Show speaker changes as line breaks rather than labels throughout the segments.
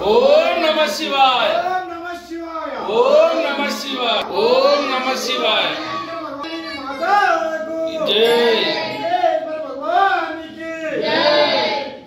ओम नमः शिवाय ओम नमः शिवाय ओम नमः शिवाय जय भगवान की जय।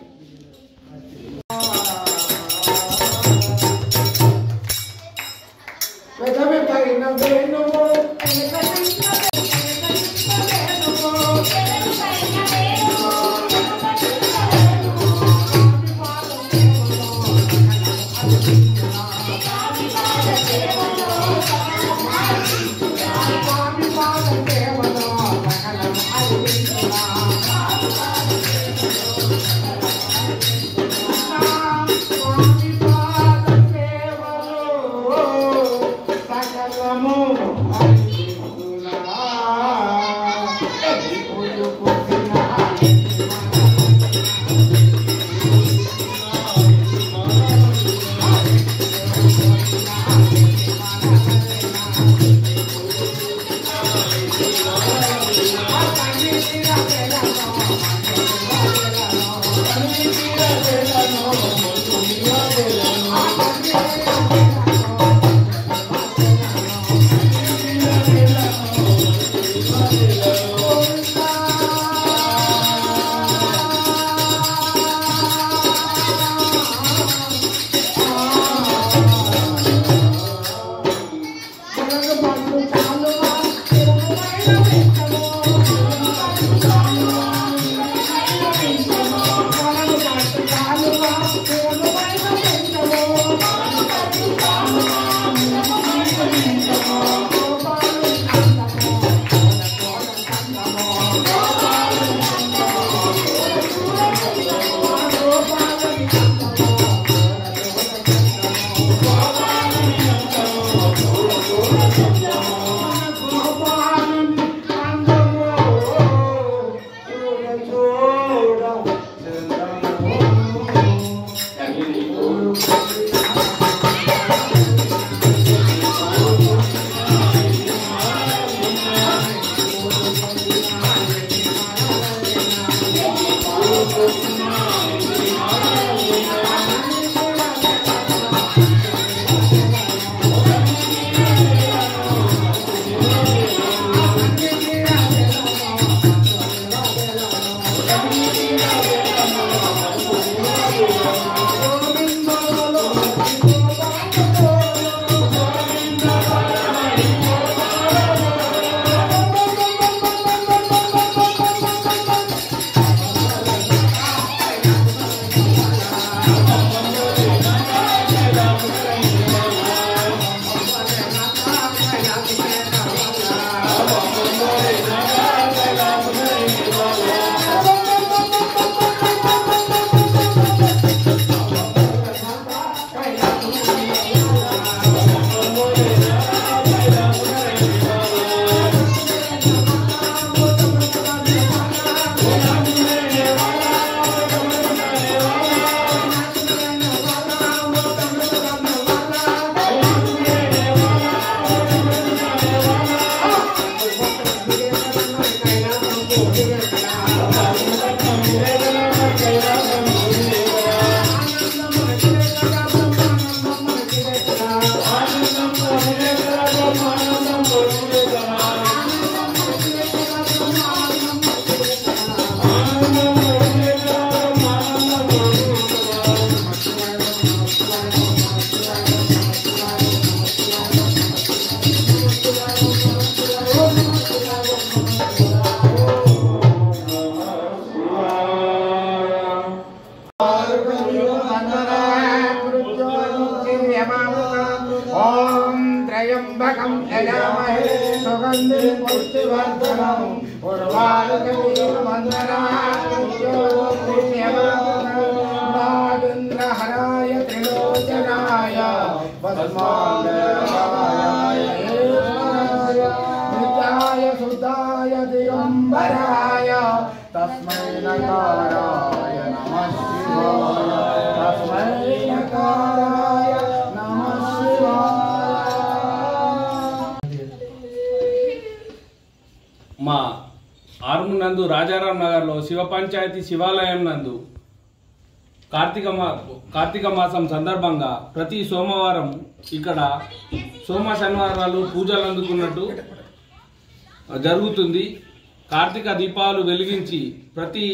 నందు రాజారాం నగర్లో శివ పంచాయతీ శివాలయం నందు కార్తీక మాసం సందర్భంగా ప్రతి సోమవారం ఇక్కడ సోమ శనివారాలు పూజలు అందుకున్నట్టు జరుగుతుంది. కార్తీక దీపాలు వెలిగించి ప్రతి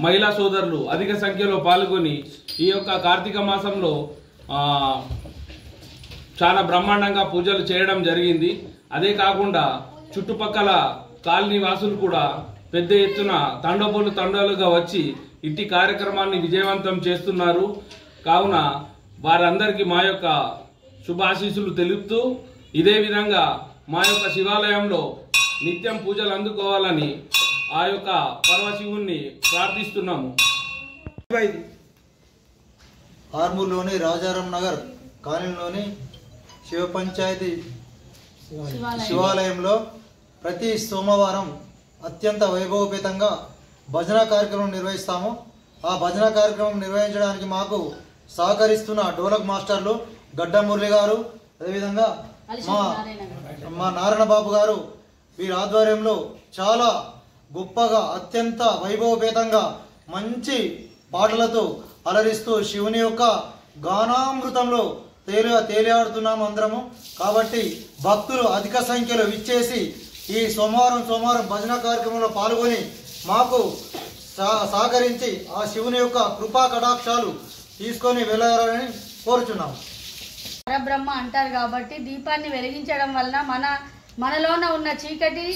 మహిళా సోదరులు అధిక సంఖ్యలో పాల్గొని ఈ యొక్క కార్తీక మాసంలో చాలా బ్రహ్మాండంగా పూజలు చేయడం జరిగింది. అదే కాకుండా చుట్టుపక్కల కాలనీ వాసులు కూడా పెద్ద ఎత్తున తండోలుగా వచ్చి ఇట్టి కార్యక్రమాన్ని విజయవంతం చేస్తున్నారు. కావున వారందరికీ మా యొక్క శుభాశీస్సులు తెలుపుతూ ఇదే విధంగా మా యొక్క శివాలయంలో నిత్యం పూజలు అందుకోవాలని ఆ యొక్క పరమశివుణ్ణి ప్రార్థిస్తున్నాము.
ఆర్మూర్లోని రాజారాం నగర్ కాలనీలోని శివ పంచాయతీ శివాలయంలో ప్రతి సోమవారం అత్యంత వైభవపేతంగా భజన కార్యక్రమం నిర్వహిస్తాము. ఆ భజన కార్యక్రమం నిర్వహించడానికి మాకు సహకరిస్తున్న డోలక్ మాస్టర్లు గడ్డ మురళి గారు, అదేవిధంగా మా నారాయణ బాబు గారు, వీరి ఆధ్వర్యంలో చాలా గొప్పగా అత్యంత వైభవపేతంగా మంచి పాటలతో అలరిస్తూ శివుని యొక్క గానామృతంలో తేలియాడుతున్నాము అందరము. కాబట్టి భక్తులు అధిక సంఖ్యలో విచ్చేసి ఈ సోమవారం భజన కార్యక్రమంలో పాల్గొని మాకు సహకరించి ఆ శివుని యొక్క కృపా కటాక్షాలు తీసుకొని వెళ్ళాలని కోరుచున్నాము.
పరబ్రహ్మ అంటారు కాబట్టి దీపాన్ని వెలిగించడం వలన మనలోన ఉన్న చీకటి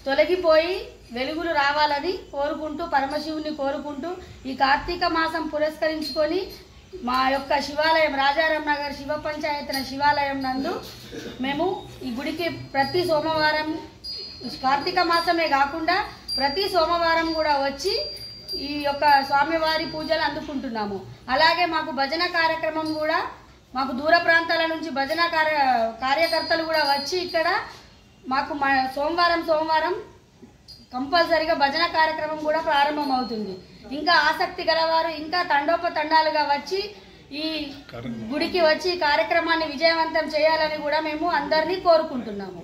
తొలగిపోయి వెలుగులు రావాలని కోరుకుంటూ పరమశివుని కోరుకుంటూ ఈ కార్తీక మాసం పురస్కరించుకొని మా యొక్క శివాలయం రాజారాం నగర్ శివ పంచాయతీ శివాలయం నందు మేము ఈ గుడికి ప్రతి సోమవారం కార్తీక మాసమే కాకుండా ప్రతి సోమవారం కూడా వచ్చి ఈ యొక్క స్వామివారి పూజలు అందుకుంటున్నాము. అలాగే మాకు భజన కార్యక్రమం కూడా మాకు దూర ప్రాంతాల నుంచి భజన కార్యకర్తలు కూడా వచ్చి ఇక్కడ మాకు సోమవారం కంపల్సరీగా భజన కార్యక్రమం కూడా ప్రారంభం అవుతుంది. ఇంకా ఆసక్తి గలవారు ఇంకా తండోపతండాలుగా వచ్చి ఈ గుడికి వచ్చి కార్యక్రమాన్ని విజయవంతం చేయాలని కూడా మేము అందరినీ కోరుకుంటున్నాము.